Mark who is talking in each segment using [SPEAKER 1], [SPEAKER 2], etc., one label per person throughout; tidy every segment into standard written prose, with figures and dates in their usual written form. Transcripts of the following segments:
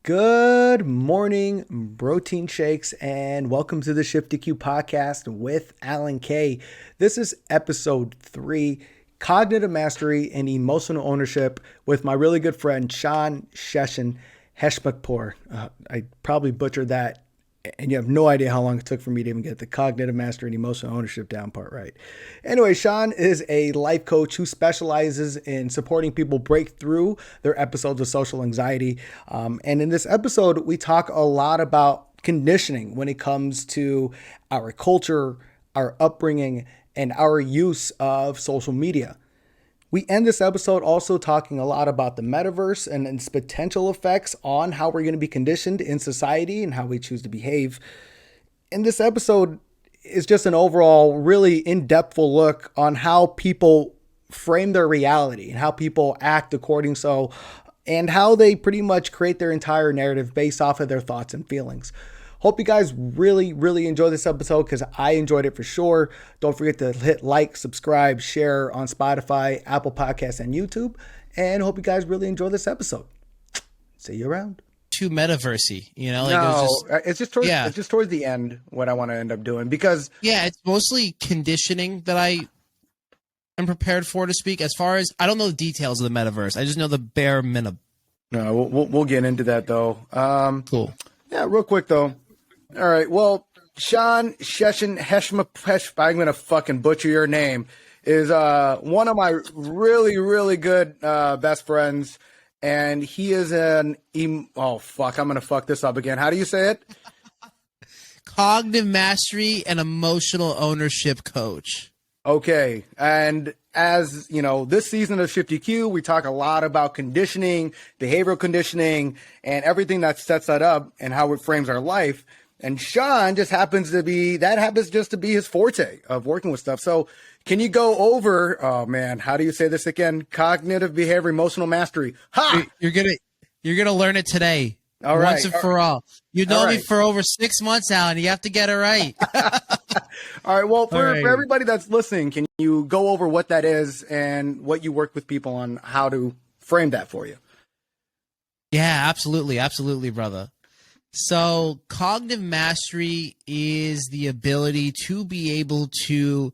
[SPEAKER 1] Good morning, Brotein Shakes, and welcome to the ShiftEQ podcast with Alan Kay. This is episode 3, Cognitive Mastery and Emotional Ownership, with my really good friend, Shawn, Sheshn, Heshmatpour. I probably butchered that, and you have no idea how long it took for me to even get the cognitive mastery and emotional ownership down part right. Anyway, Shawn is a life coach who specializes in supporting people break through their episodes of social anxiety. And in this episode, we talk a lot about conditioning when it comes to our culture, our upbringing, and our use of social media. We end this episode also talking a lot about the metaverse and its potential effects on how we're going to be conditioned in society and how we choose to behave. And this episode is just an overall really in-depth look on how people frame their reality and how people act according so, and how they pretty much create their entire narrative based off of their thoughts and feelings. Hope you guys really enjoy this episode because I enjoyed it for sure. Don't forget to hit like, subscribe, share on Spotify, Apple Podcasts, and YouTube. And hope you guys really enjoy this episode. See you around.
[SPEAKER 2] Too metaversey, you know?
[SPEAKER 1] It's just towards the end what I want to end up doing because
[SPEAKER 2] it's mostly conditioning that I am prepared for to speak. As far as I don't know the details of the metaverse, I just know the bare minimum.
[SPEAKER 1] No, we'll get into that though.
[SPEAKER 2] Cool.
[SPEAKER 1] Yeah, real quick though. All right. Well, Shawn, Sheshn, Heshmatpour, I'm going to fucking butcher your name, is one of my really good best friends. And he is I'm going to fuck this up again. How do you say it?
[SPEAKER 2] Cognitive mastery and emotional ownership coach.
[SPEAKER 1] Okay. And as you know, this season of ShiftEQ, we talk a lot about conditioning, behavioral conditioning, and everything that sets that up and how it frames our life. And Shawn happens to be his forte of working with stuff. So can you go over, how do you say this again? Cognitive behavior, emotional mastery. Ha!
[SPEAKER 2] You're gonna learn it today.
[SPEAKER 1] All right.
[SPEAKER 2] Once and for all. You know me for over 6 months, Alan. You have to get it right.
[SPEAKER 1] All right. Well, for everybody that's listening, can you go over what that is and what you work with people on how to frame that for you?
[SPEAKER 2] Yeah, absolutely, brother. So cognitive mastery is the ability to be able to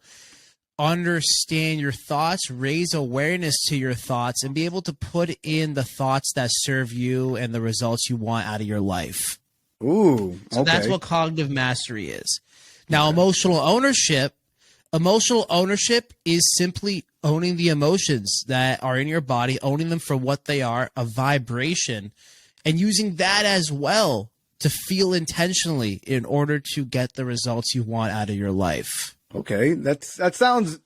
[SPEAKER 2] understand your thoughts, raise awareness to your thoughts, and be able to put in the thoughts that serve you and the results you want out of your life.
[SPEAKER 1] Ooh, okay.
[SPEAKER 2] So that's what cognitive mastery is. Now, emotional ownership is simply owning the emotions that are in your body, owning them for what they are, a vibration, and using that as well to feel intentionally in order to get the results you want out of your life.
[SPEAKER 1] Okay, that sounds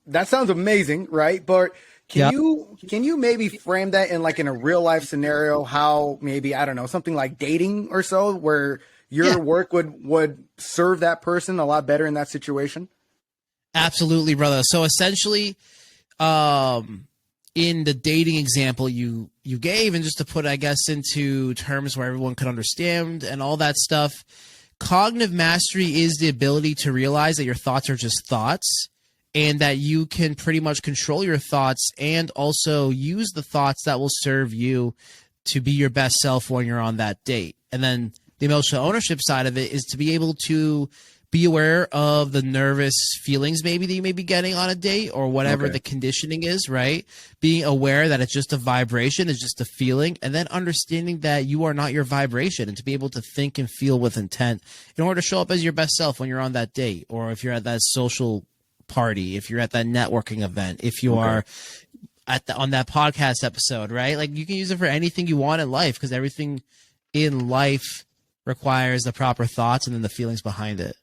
[SPEAKER 1] amazing, right? But can you maybe frame that in a real life scenario? How maybe, I don't know, something like dating or so, where your work would serve that person a lot better in that situation?
[SPEAKER 2] Absolutely, brother. So essentially, in the dating example you gave, and just to put, I guess, into terms where everyone can understand and all that stuff, cognitive mastery is the ability to realize that your thoughts are just thoughts and that you can pretty much control your thoughts and also use the thoughts that will serve you to be your best self when you're on that date. And then the emotional ownership side of it is to be able to be aware of the nervous feelings maybe that you may be getting on a date or whatever the conditioning is, right? Being aware that it's just a vibration, it's just a feeling, and then understanding that you are not your vibration, and to be able to think and feel with intent in order to show up as your best self when you're on that date, or if you're at that social party, if you're at that networking event, if you are on that podcast episode, right? Like, you can use it for anything you want in life, because everything in life requires the proper thoughts and then the feelings behind it.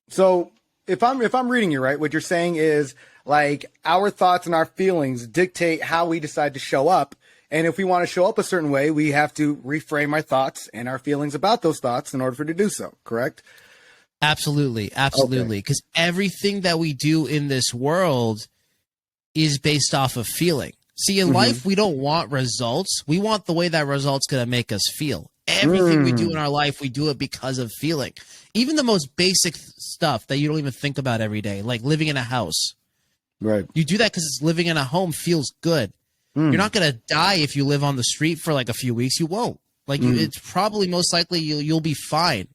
[SPEAKER 1] So if I'm reading you right, what you're saying is like our thoughts and our feelings dictate how we decide to show up. And if we want to show up a certain way, we have to reframe our thoughts and our feelings about those thoughts in order for it to do so. Correct?
[SPEAKER 2] Absolutely. Because everything that we do in this world is based off of feeling. See, in life, we don't want results. We want the way that result's going to make us feel. Everything we do in our life, we do it because of feeling. Even the most basic stuff that you don't even think about every day, like living in a house.
[SPEAKER 1] Right.
[SPEAKER 2] You do that because living in a home feels good. You're not going to die if you live on the street for like a few weeks. You won't. Like it's probably most likely you'll be fine.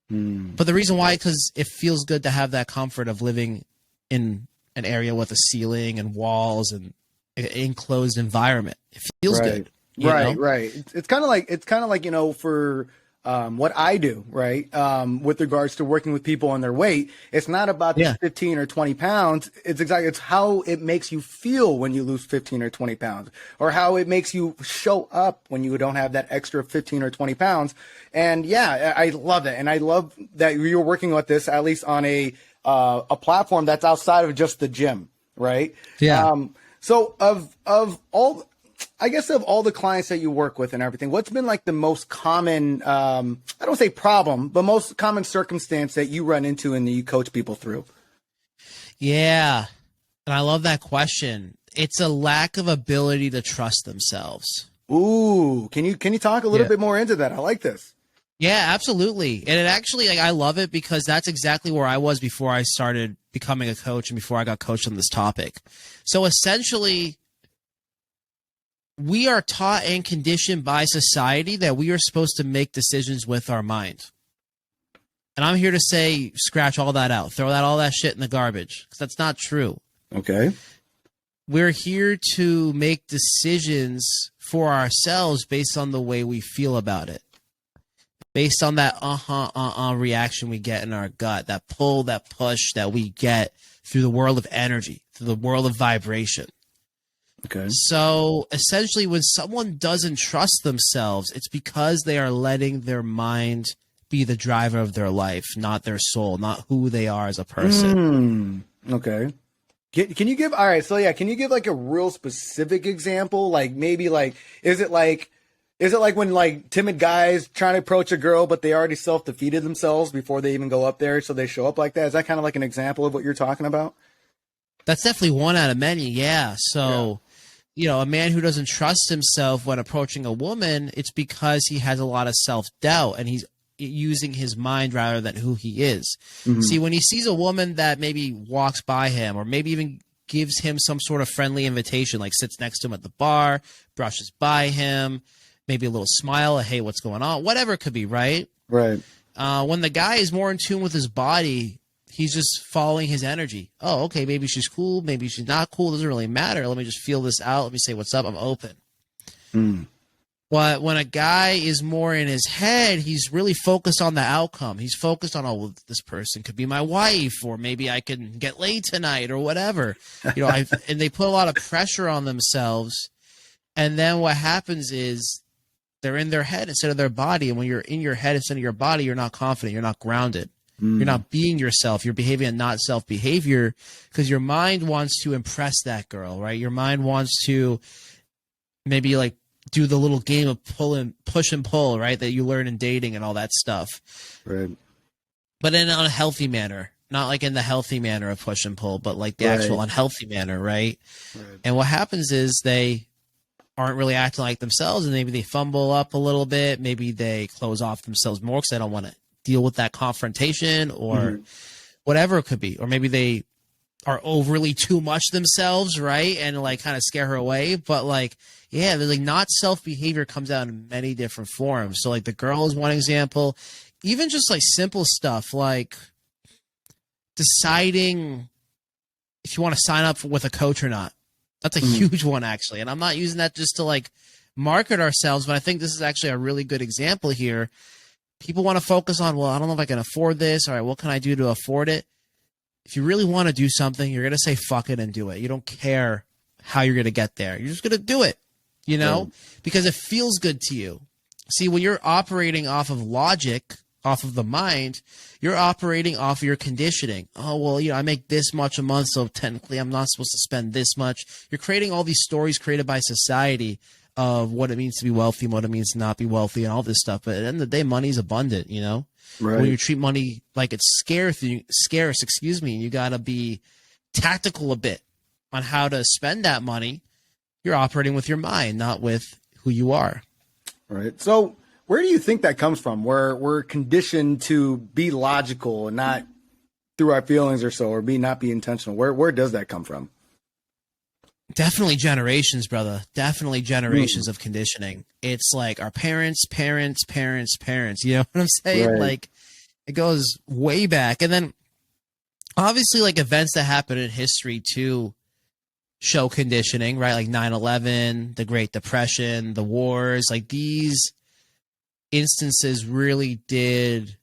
[SPEAKER 2] But the reason why, because it feels good to have that comfort of living in an area with a ceiling and walls and an enclosed environment. It feels good.
[SPEAKER 1] Right. It's kind of like, you know, for what I do, right? With regards to working with people on their weight, it's not about the 15 or 20 pounds. It's how it makes you feel when you lose 15 or 20 pounds, or how it makes you show up when you don't have that extra 15 or 20 pounds. And yeah, I love that. And I love that you're working with this, at least on a platform that's outside of just the gym, right?
[SPEAKER 2] Yeah.
[SPEAKER 1] So of all, I guess of all the clients that you work with and everything, what's been like the most common, I don't say problem, but most common circumstance that you run into and that you coach people through?
[SPEAKER 2] Yeah. And I love that question. It's a lack of ability to trust themselves.
[SPEAKER 1] Ooh, can you talk a little bit more into that? I like this.
[SPEAKER 2] Yeah, absolutely. And it actually, like, I love it because that's exactly where I was before I started becoming a coach and before I got coached on this topic. So essentially, we are taught and conditioned by society that we are supposed to make decisions with our mind. And I'm here to say, scratch all that out. Throw all that shit in the garbage, because that's not true.
[SPEAKER 1] Okay.
[SPEAKER 2] We're here to make decisions for ourselves based on the way we feel about it. Based on that reaction we get in our gut, that pull, that push that we get through the world of energy, through the world of vibration.
[SPEAKER 1] Okay.
[SPEAKER 2] So essentially, when someone doesn't trust themselves, it's because they are letting their mind be the driver of their life, not their soul, not who they are as a person.
[SPEAKER 1] Okay. Can you give, all right, so yeah, can you give like a real specific example? Like maybe like, is it like when like timid guys trying to approach a girl, but they already self-defeated themselves before they even go up there, so they show up like that? Is that kind of like an example of what you're talking about?
[SPEAKER 2] That's definitely one out of many, yeah. So, you know, a man who doesn't trust himself when approaching a woman, it's because he has a lot of self-doubt and he's using his mind rather than who he is. See, when he sees a woman that maybe walks by him or maybe even gives him some sort of friendly invitation, like sits next to him at the bar, brushes by him, maybe a little smile, hey, what's going on? Whatever it could be, right?
[SPEAKER 1] Right.
[SPEAKER 2] When the guy is more in tune with his body, he's just following his energy. Oh, okay, maybe she's cool, maybe she's not cool. Doesn't really matter. Let me just feel this out. Let me say what's up. I'm open. But when a guy is more in his head, he's really focused on the outcome. He's focused on, oh, well, this person could be my wife, or maybe I can get laid tonight, or whatever. You know, and they put a lot of pressure on themselves. And then what happens is they're in their head instead of their body. And when you're in your head instead of your body, you're not confident. You're not grounded. You're not being yourself. You're behaving in not self behavior because your mind wants to impress that girl, right? Your mind wants to maybe like do the little game of push and pull, right? That you learn in dating and all that stuff.
[SPEAKER 1] Right.
[SPEAKER 2] But in an unhealthy manner, not like in the healthy manner of push and pull, but like the actual unhealthy manner, right? And what happens is they aren't really acting like themselves, and maybe they fumble up a little bit. Maybe they close off themselves more because they don't want to deal with that confrontation or whatever it could be. Or maybe they are overly too much themselves, right? And like kind of scare her away. But like, yeah, they're like not self-behavior comes out in many different forms. So like the girl is one example. Even just like simple stuff like deciding if you want to sign up with a coach or not. That's a huge one, actually. And I'm not using that just to like market ourselves, but I think this is actually a really good example here. People want to focus on, well, I don't know if I can afford this. All right, what can I do to afford it? If you really want to do something, you're going to say fuck it and do it. You don't care how you're going to get there. You're just going to do it, you know, because it feels good to you. See, when you're operating off of logic, off of the mind, you're operating off of your conditioning. Oh, well, you know, I make this much a month, so technically I'm not supposed to spend this much. You're creating all these stories created by society of what it means to be wealthy and what it means to not be wealthy and all this stuff. But at the end of the day, money's abundant, you know? Right. When you treat money like it's scarce, you got to be tactical a bit on how to spend that money. You're operating with your mind, not with who you are.
[SPEAKER 1] Right. So where do you think that comes from? We're conditioned to be logical and not through our feelings or so, or not be intentional. Where does that come from?
[SPEAKER 2] Definitely generations, brother. Definitely generations of conditioning. It's like our parents, parents, parents, parents. You know what I'm saying?
[SPEAKER 1] Right.
[SPEAKER 2] Like it goes way back. And then obviously like events that happen in history too show conditioning, right? Like 9/11, the Great Depression, the wars, like these instances really did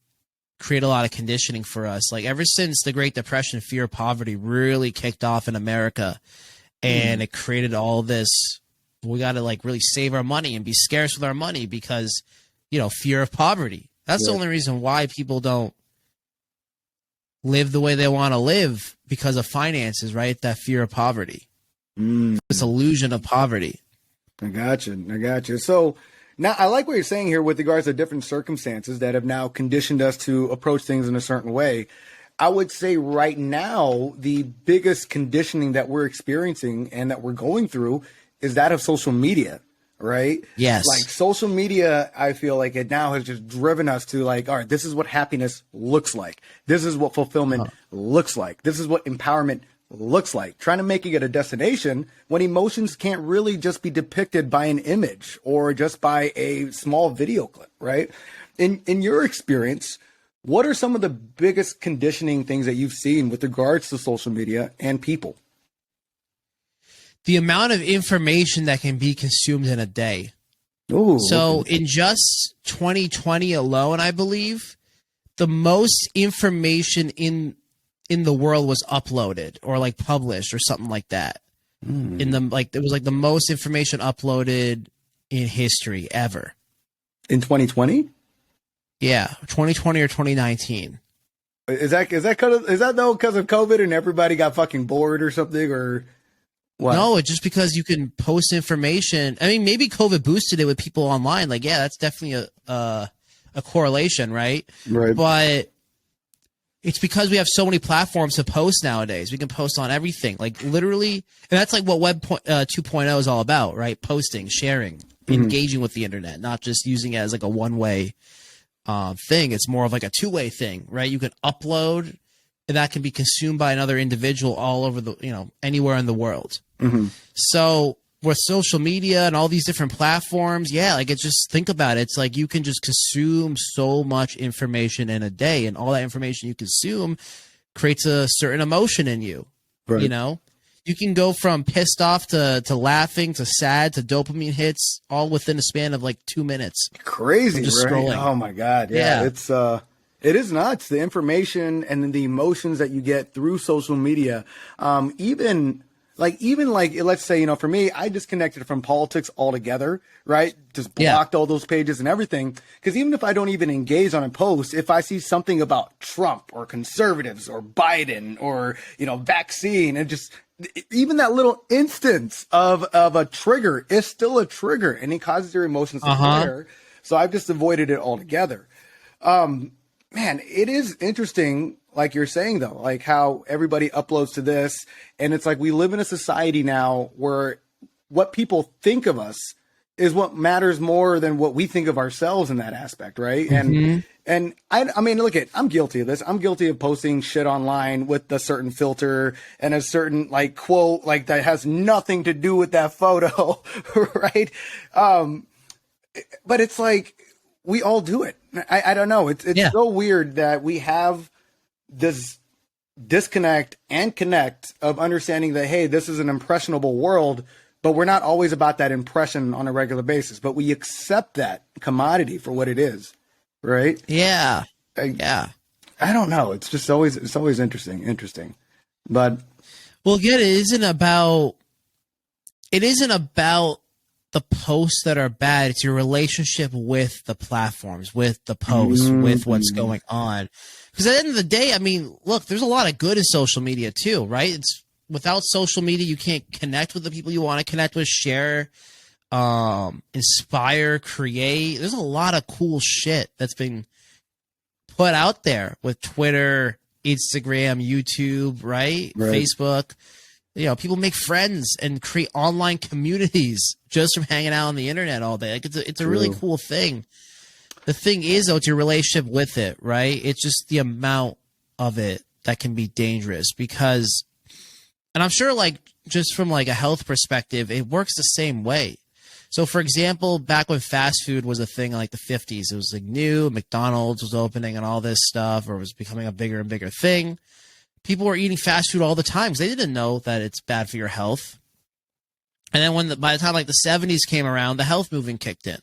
[SPEAKER 2] create a lot of conditioning for us. Like ever since the Great Depression, fear of poverty really kicked off in America. And it created all this, we got to like really save our money and be scarce with our money because, you know, fear of poverty. That's the only reason why people don't live the way they want to live, because of finances, right? That fear of poverty. This illusion of poverty.
[SPEAKER 1] I got you. So now I like what you're saying here with regards to different circumstances that have now conditioned us to approach things in a certain way. I would say right now, the biggest conditioning that we're experiencing and that we're going through is that of social media, right?
[SPEAKER 2] Yes.
[SPEAKER 1] Like social media, I feel like it now has just driven us to like, all right, this is what happiness looks like. This is what fulfillment looks like. This is what empowerment looks like. Trying to make it a destination when emotions can't really just be depicted by an image or just by a small video clip, right? In your experience, what are some of the biggest conditioning things that you've seen with regards to social media and people?
[SPEAKER 2] The amount of information that can be consumed in a day.
[SPEAKER 1] Ooh,
[SPEAKER 2] so
[SPEAKER 1] okay.
[SPEAKER 2] in just 2020 alone, I believe, the most information in the world was uploaded or like published or something like that. In the like, it was like the most information uploaded in history ever.
[SPEAKER 1] In 2020?
[SPEAKER 2] Yeah, 2020 or 2019.
[SPEAKER 1] Is that because of COVID and everybody got fucking bored or something, or what?
[SPEAKER 2] No, it's just because you can post information. I mean, maybe COVID boosted it with people online. Like, yeah, that's definitely a correlation, right?
[SPEAKER 1] Right.
[SPEAKER 2] But it's because we have so many platforms to post nowadays. We can post on everything, like literally, and that's like what Web 2.0 is all about, right? Posting, sharing, engaging with the internet, not just using it as like a one-way thing. It's more of like a two-way thing, right? You can upload, and that can be consumed by another individual all over the, you know, anywhere in the world. So with social media and all these different platforms, yeah, like it's just, think about it. It's like you can just consume so much information in a day, and all that information you consume creates a certain emotion in you.
[SPEAKER 1] Right.
[SPEAKER 2] You know, you can go from pissed off to laughing to sad to dopamine hits all within a span of like 2 minutes.
[SPEAKER 1] Crazy,
[SPEAKER 2] just
[SPEAKER 1] right?
[SPEAKER 2] scrolling.
[SPEAKER 1] Oh my God. Yeah. It is nuts. The information and the emotions that you get through social media. Even like, let's say, you know, for me, I disconnected from politics altogether, right? Just blocked all those pages and everything. Because even if I don't even engage on a post, if I see something about Trump or conservatives or Biden or, you know, vaccine, and just even that little instance of a trigger is still a trigger, and it causes your emotions to flare. So I've just avoided it altogether. Man, it is interesting, like you're saying, though, like how everybody uploads to this. And it's like we live in a society now where what people think of us is what matters more than what we think of ourselves in that aspect, right? And I mean, look I'm guilty of this. I'm guilty of posting shit online with a certain filter and a certain like quote, like that has nothing to do with that photo, right? But it's like we all do it. I don't know. It's so weird that we have this disconnect and connect of understanding that, hey, this is an impressionable world, but we're not always about that impression on a regular basis. But we accept that commodity for what it is, right?
[SPEAKER 2] Yeah.
[SPEAKER 1] I don't know. It's just always interesting. But
[SPEAKER 2] well, again, it isn't about the posts that are bad. It's your relationship with the platforms, with the posts, with what's going on. Because at the end of the day, I mean, look, there's a lot of good in social media too, right? It's without social media, you can't connect with the people you want to connect with, share, inspire, create. There's a lot of cool shit that's been put out there with Twitter, Instagram, YouTube, right? Facebook. You know, people make friends and create online communities just from hanging out on the internet all day. Like it's a really cool thing. The thing is, though, it's your relationship with it, right? It's just the amount of it that can be dangerous, because And I'm sure like just from like a health perspective, it works the same way. So for example, back when fast food was a thing in like the 50s, it was like new, McDonald's was opening and all this stuff, or was becoming a bigger and bigger thing. People were eating fast food all the time because they didn't know that it's bad for your health. And then by the time like the 70s came around, the health movement kicked in.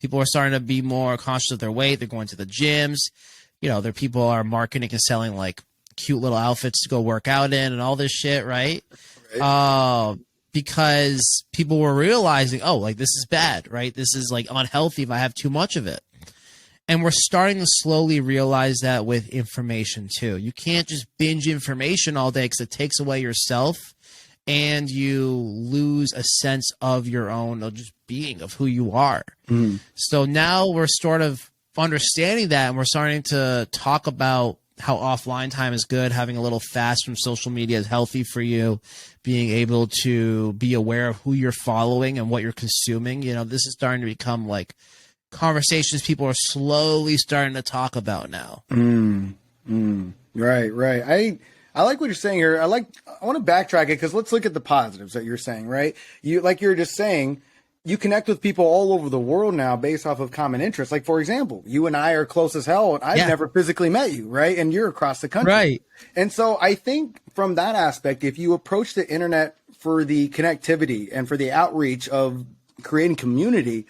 [SPEAKER 2] People were starting to be more conscious of their weight. They're going to the gyms. You know, their people are marketing and selling like cute little outfits to go work out in and all this shit, right? Because people were realizing, oh, like this is bad, right? This is like unhealthy if I have too much of it. And we're starting to slowly realize that with information too. You can't just binge information all day because it takes away yourself and you lose a sense of your own, of just being, of who you are. So now we're sort of understanding that, and we're starting to talk about how offline time is good, having a little fast from social media is healthy for you, being able to be aware of who you're following and what you're consuming. You know, this is starting to become like conversations people are slowly starting to talk about now.
[SPEAKER 1] Right. I like what you're saying here. I want to backtrack it because let's look at the positives that you're saying, right? You were just saying, you connect with people all over the world now based off of common interests. Like, for example, you and I are close as hell, and I've never physically met you, right? And you're across the country.
[SPEAKER 2] Right.
[SPEAKER 1] And so I think from that aspect, if you approach the internet for the connectivity and for the outreach of creating community,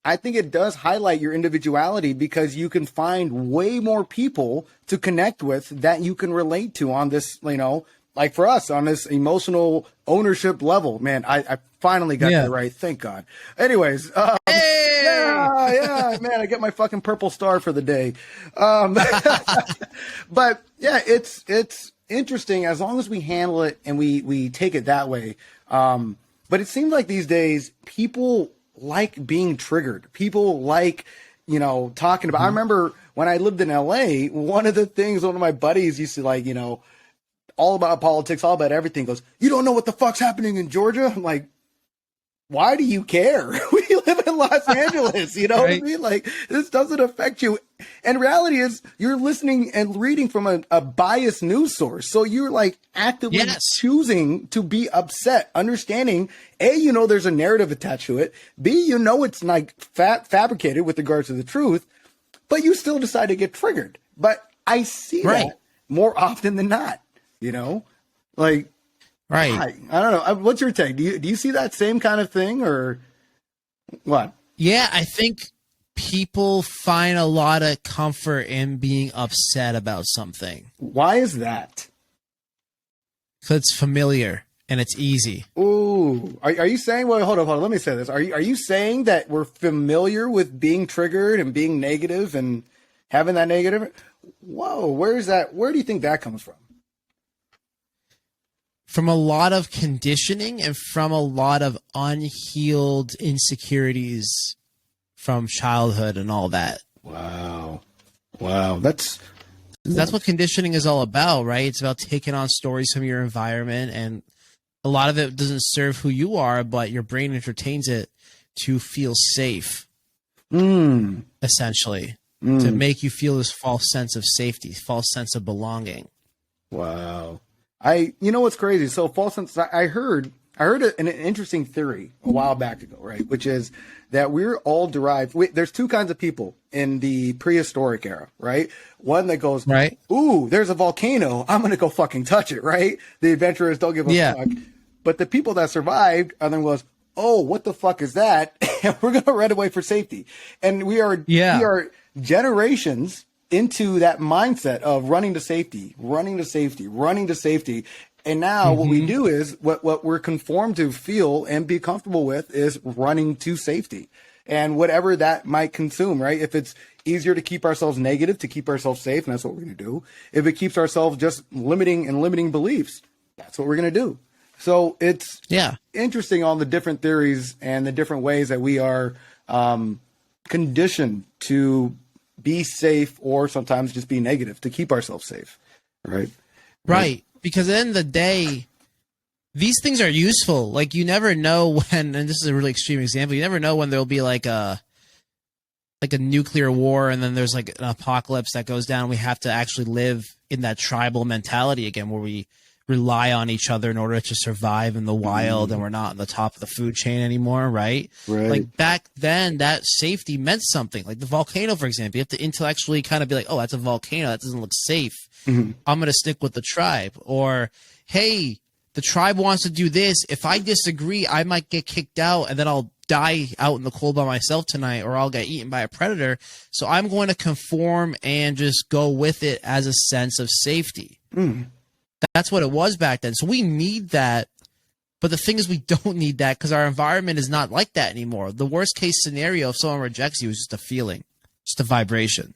[SPEAKER 1] I think it does highlight your individuality because you can find way more people to connect with that you can relate to on this, you know, like for us on this emotional ownership level. Man, I finally got that right. Thank God. Anyways, man, I get my fucking purple star for the day. But yeah, it's interesting as long as we handle it and we take it that way. But it seems like these days people like being triggered. People like, you know, talking about, I remember when I lived in LA, one of the things one of my buddies used to like, you know, all about politics, all about everything, goes, you don't know what the fuck's happening in Georgia? I'm like, why do you care? We live in Los Angeles, you know what I mean? Like, this doesn't affect you. And reality is you're listening and reading from a biased news source. So you're like actively choosing to be upset, understanding, A, you know, there's a narrative attached to it. B, you know, it's like fabricated with regards to the truth, but you still decide to get triggered. But I see that more often than not, you know, like, I don't know. What's your take? Do you see that same kind of thing or what? Yeah,
[SPEAKER 2] I think people find a lot of comfort in being upset about something.
[SPEAKER 1] Why is that?
[SPEAKER 2] Because it's familiar and it's easy.
[SPEAKER 1] Ooh, are you saying? Well, hold on. Let me say this. Are you saying that we're familiar with being triggered and being negative and having that negative? Whoa, where is that? Where do you think that comes from?
[SPEAKER 2] From a lot of conditioning and from a lot of unhealed insecurities from childhood and all that.
[SPEAKER 1] Wow. That's
[SPEAKER 2] what conditioning is all about, right? It's about taking on stories from your environment, and a lot of it doesn't serve who you are, but your brain entertains it to feel safe, essentially, to make you feel this false sense of safety, false sense of belonging.
[SPEAKER 1] Wow. You know what's crazy? So false sense. I heard an interesting theory a while back ago, right? Which is that we're all derived. There's two kinds of people in the prehistoric era, right? One that goes, ooh, there's a volcano, I'm gonna go fucking touch it, right? The adventurers don't give a fuck. But the people that survived, and then was, oh, what the fuck is that? And we're gonna run away for safety. And we are generations into that mindset of running to safety. And now what we do is what we're conformed to feel and be comfortable with is running to safety and whatever that might consume, right? If it's easier to keep ourselves negative, to keep ourselves safe, and that's what we're going to do. If it keeps ourselves just limiting beliefs, that's what we're going to do. So it's interesting on the different theories and the different ways that we are conditioned to be safe or sometimes just be negative to keep ourselves safe. Right.
[SPEAKER 2] Because at the end of the day, these things are useful. Like you never know when, and this is a really extreme example, you never know when there'll be like a nuclear war and then there's like an apocalypse that goes down. We have to actually live in that tribal mentality again where we rely on each other in order to survive in the wild, and we're not on the top of the food chain anymore, right? Like back then, that safety meant something. Like the volcano, for example, you have to intellectually kind of be like, oh, that's a volcano, that doesn't look safe. I'm going to stick with the tribe. Or, hey, the tribe wants to do this. If I disagree, I might get kicked out, and then I'll die out in the cold by myself tonight, or I'll get eaten by a predator. So I'm going to conform and just go with it as a sense of safety. That's what it was back then. So we need that. But the thing is, we don't need that because our environment is not like that anymore. The worst case scenario, if someone rejects you, is just a feeling, just a vibration,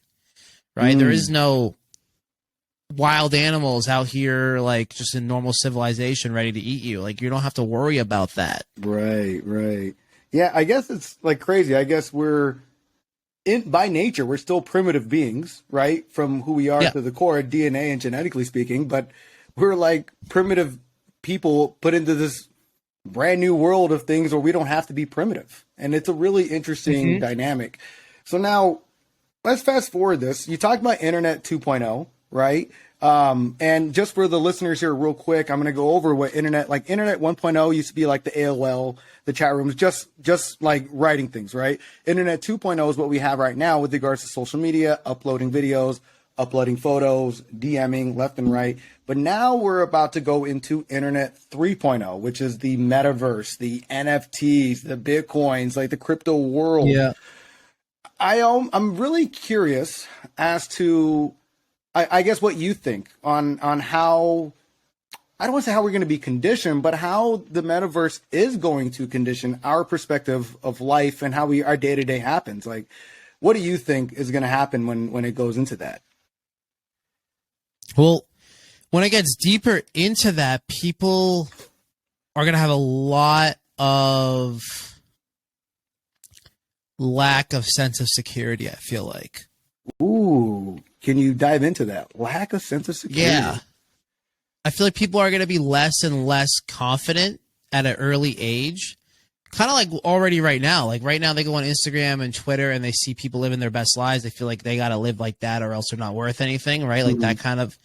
[SPEAKER 2] right? There is no wild animals out here, like just in normal civilization, ready to eat you. Like, you don't have to worry about that.
[SPEAKER 1] Right. Yeah, I guess it's like crazy. I guess by nature, we're still primitive beings, right? From who we are to the core, DNA and genetically speaking, but we're like primitive people put into this brand new world of things where we don't have to be primitive. And it's a really interesting dynamic. So now let's fast forward this. You talked about Internet 2.0, right? And just for the listeners here real quick, I'm going to go over what Internet 1.0 used to be like the AOL, the chat rooms, just like writing things, right? Internet 2.0 is what we have right now with regards to social media, uploading videos, uploading photos, DMing left and right. But now we're about to go into Internet 3.0, which is the metaverse, the NFTs, the Bitcoins, like the crypto world.
[SPEAKER 2] Yeah.
[SPEAKER 1] I'm really curious as to, I guess, what you think on how, I don't want to say how we're going to be conditioned, but how the metaverse is going to condition our perspective of life and how our day-to-day happens. Like, what do you think is going to happen when it goes into that?
[SPEAKER 2] Well, when it gets deeper into that, people are going to have a lot of lack of sense of security, I feel like.
[SPEAKER 1] Ooh, can you dive into that? Lack of sense of security.
[SPEAKER 2] Yeah. I feel like people are going to be less and less confident at an early age. Kind of like already right now. Like right now they go on Instagram and Twitter and they see people living their best lives. They feel like they got to live like that or else they're not worth anything, right? Like that kind of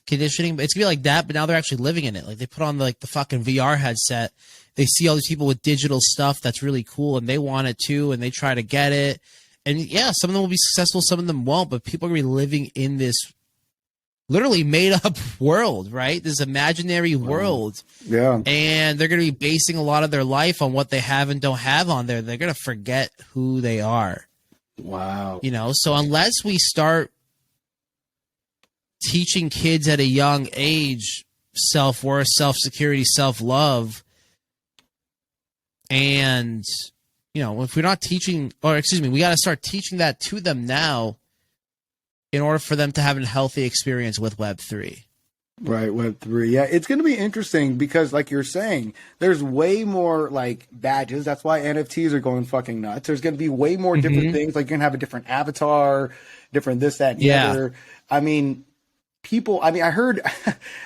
[SPEAKER 2] conditioning. But it's going to be like that, but now they're actually living in it. Like they put on like the fucking VR headset. They see all these people with digital stuff that's really cool and they want it too and they try to get it. And yeah, some of them will be successful, some of them won't, but people are going to be living in this literally made up world, right? This imaginary world.
[SPEAKER 1] Yeah.
[SPEAKER 2] And they're going to be basing a lot of their life on what they have and don't have on there. They're going to forget who they are.
[SPEAKER 1] Wow.
[SPEAKER 2] You know, so unless we start teaching kids at a young age self-worth, self-security, self-love, and, you know, if we're not teaching, or excuse me, we got to start teaching that to them now in order for them to have a healthy experience with Web3.
[SPEAKER 1] Right, Web3. Yeah, it's going to be interesting because, like you're saying, there's way more like badges. That's why NFTs are going fucking nuts. There's going to be way more different things. Like you're going to have a different avatar, different this, that, and the other. I mean, I heard,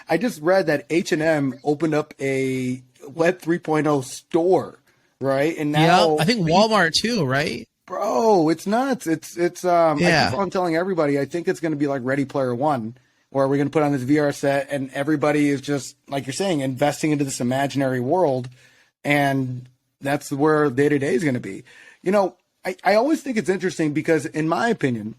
[SPEAKER 1] I just read that H&M opened up a Web 3.0 store, right? And now
[SPEAKER 2] I think Walmart too, right?
[SPEAKER 1] Bro, it's nuts. It's I keep on telling everybody, I think it's going to be like Ready Player One, where we're going to put on this VR set and everybody is just, like you're saying, investing into this imaginary world. And that's where day-to-day is going to be. You know, I always think it's interesting because, in my opinion,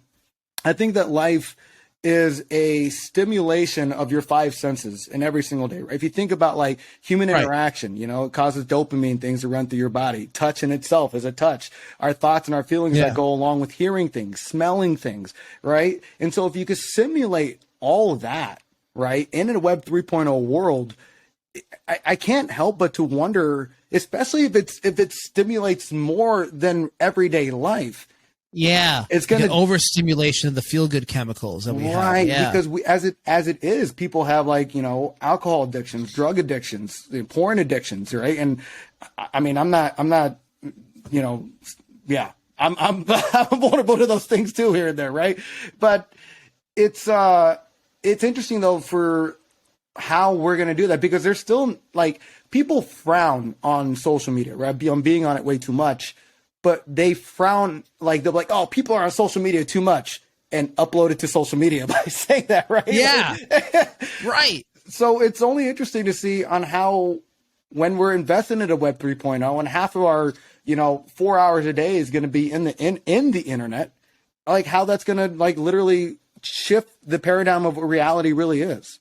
[SPEAKER 1] I think that life is a stimulation of your five senses in every single day, right? If you think about like human interaction, you know, it causes dopamine things to run through your body. Touch in itself is a touch. Our thoughts and our feelings that go along with hearing things, smelling things, right? And so if you could simulate all of that, right, in a Web 3.0 world, I can't help but to wonder, especially if it stimulates more than everyday life.
[SPEAKER 2] Yeah,
[SPEAKER 1] it's going to
[SPEAKER 2] overstimulation of the feel-good chemicals that we have.
[SPEAKER 1] Right, because as it is, people have like, you know, alcohol addictions, drug addictions, porn addictions, right? And I mean, I'm not, you know, I'm vulnerable to those things too here and there, right? But it's interesting though for how we're going to do that because there's still like people frown on social media, right? On being on it way too much. But they frown, like they're like, oh, people are on social media too much and upload it to social media by saying that, right?
[SPEAKER 2] Yeah, right.
[SPEAKER 1] So it's only interesting to see on how, when we're investing in a Web 3.0 and half of our, 4 hours a day is going to be in the internet, like how that's going to like literally shift the paradigm of what reality really is.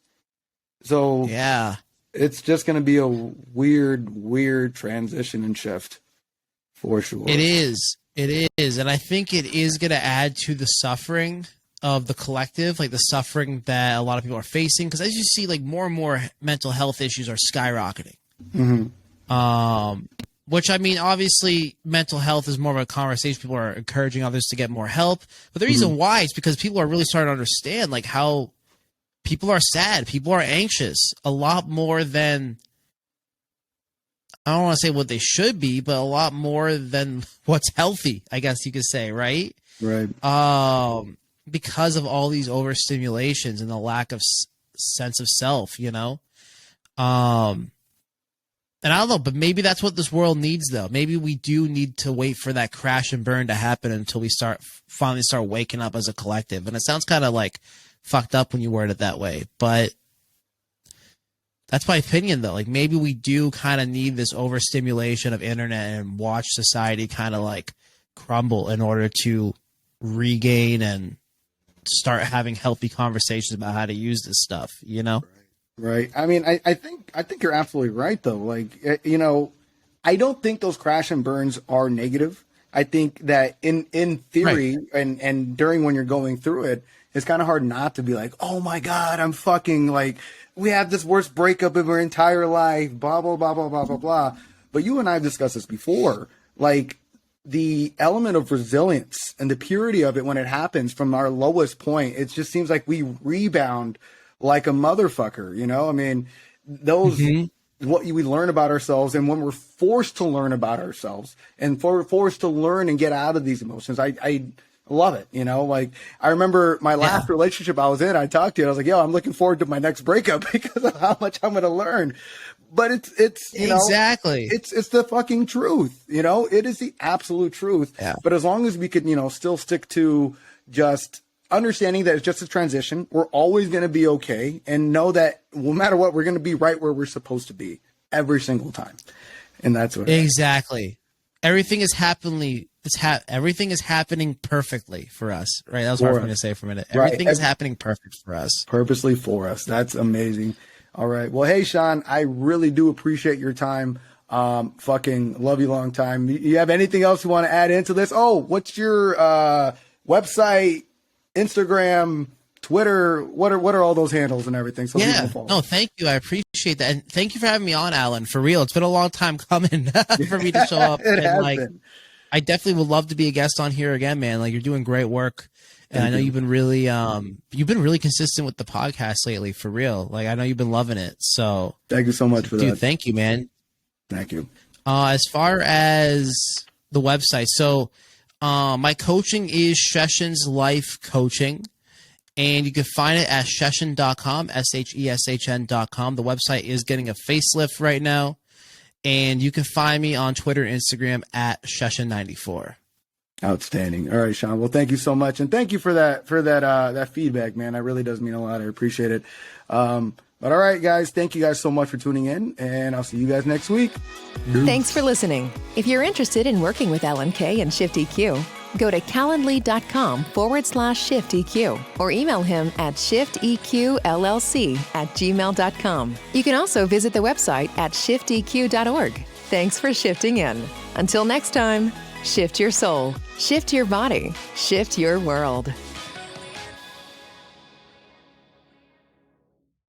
[SPEAKER 1] So
[SPEAKER 2] yeah,
[SPEAKER 1] it's just going to be a weird transition and shift for sure.
[SPEAKER 2] It is. And I think it is going to add to the suffering of the collective, like the suffering that a lot of people are facing. Because as you see, like more and more mental health issues are skyrocketing.
[SPEAKER 1] Mm-hmm.
[SPEAKER 2] Which, I mean, obviously mental health is more of a conversation. People are encouraging others to get more help. But the reason why is because people are really starting to understand like how people are sad. People are anxious a lot more than, I don't want to say what they should be, but a lot more than what's healthy, I guess you could say, right?
[SPEAKER 1] Right.
[SPEAKER 2] Because of all these overstimulations and the lack of sense of self, And I don't know, but maybe that's what this world needs, though. Maybe we do need to wait for that crash and burn to happen until we finally start waking up as a collective. And it sounds kind of like fucked up when you word it that way, but that's my opinion, though. Like maybe we do kind of need this overstimulation of internet and watch society kind of like crumble in order to regain and start having healthy conversations about how to use this stuff,
[SPEAKER 1] Right. I mean, I think you're absolutely right, though. Like, I don't think those crash and burns are negative. I think that in theory and during when you're going through it, it's kind of hard not to be like, oh my God, I'm fucking like, we had this worst breakup of our entire life, blah, blah, blah, blah, blah, blah, blah. But you and I have discussed this before, like the element of resilience and the purity of it when it happens from our lowest point, it just seems like we rebound like a motherfucker, I mean, those, what we learn about ourselves, and when we're forced to learn about ourselves and forced to learn and get out of these emotions, I love it. Like I remember my last relationship I was in, I talked to you, I was like, yo, I'm looking forward to my next breakup because of how much I'm going to learn. But it's
[SPEAKER 2] exactly,
[SPEAKER 1] it's the fucking truth. It is the absolute truth.
[SPEAKER 2] Yeah.
[SPEAKER 1] But as long as we could, still stick to just understanding that it's just a transition, we're always going to be okay, and know that no matter what, we're going to be right where we're supposed to be every single time. And that's what
[SPEAKER 2] exactly. Everything is happening. Everything is happening perfectly for us, right? That was hard for me to say for a minute. Everything is happening perfect for us,
[SPEAKER 1] purposely for us. That's amazing. All right. Well, hey, Shawn, I really do appreciate your time. Fucking love you long time. You have anything else you want to add into this? Oh, what's your website? Instagram, Twitter, what are all those handles and everything? So
[SPEAKER 2] no, thank you. I appreciate that. And thank you for having me on, Alan. For real. It's been a long time coming for me to show up. I definitely would love to be a guest on here again, man. Like you're doing great work. And I know you've been really consistent with the podcast lately, for real. Like I know you've been loving it. So
[SPEAKER 1] thank you so much for that.
[SPEAKER 2] Dude, thank you, man.
[SPEAKER 1] Thank you.
[SPEAKER 2] As far as the website, so my coaching is Sheshn Life Coaching, and you can find it at Sheshn.com, SHESHN.com. The website is getting a facelift right now, and you can find me on Twitter and Instagram at Sheshn94.
[SPEAKER 1] Outstanding. All right, Shawn. Well, thank you so much, and thank you for that feedback, man. That really does mean a lot. I appreciate it. But all right, guys, thank you guys so much for tuning in, and I'll see you guys next week.
[SPEAKER 3] Thanks for listening. If you're interested in working with Alan Kay and ShiftEQ, go to calendly.com/ShiftEQ or email him at shifteqllc@gmail.com. You can also visit the website at shifteq.org. Thanks for shifting in. Until next time, shift your soul, shift your body, shift your world.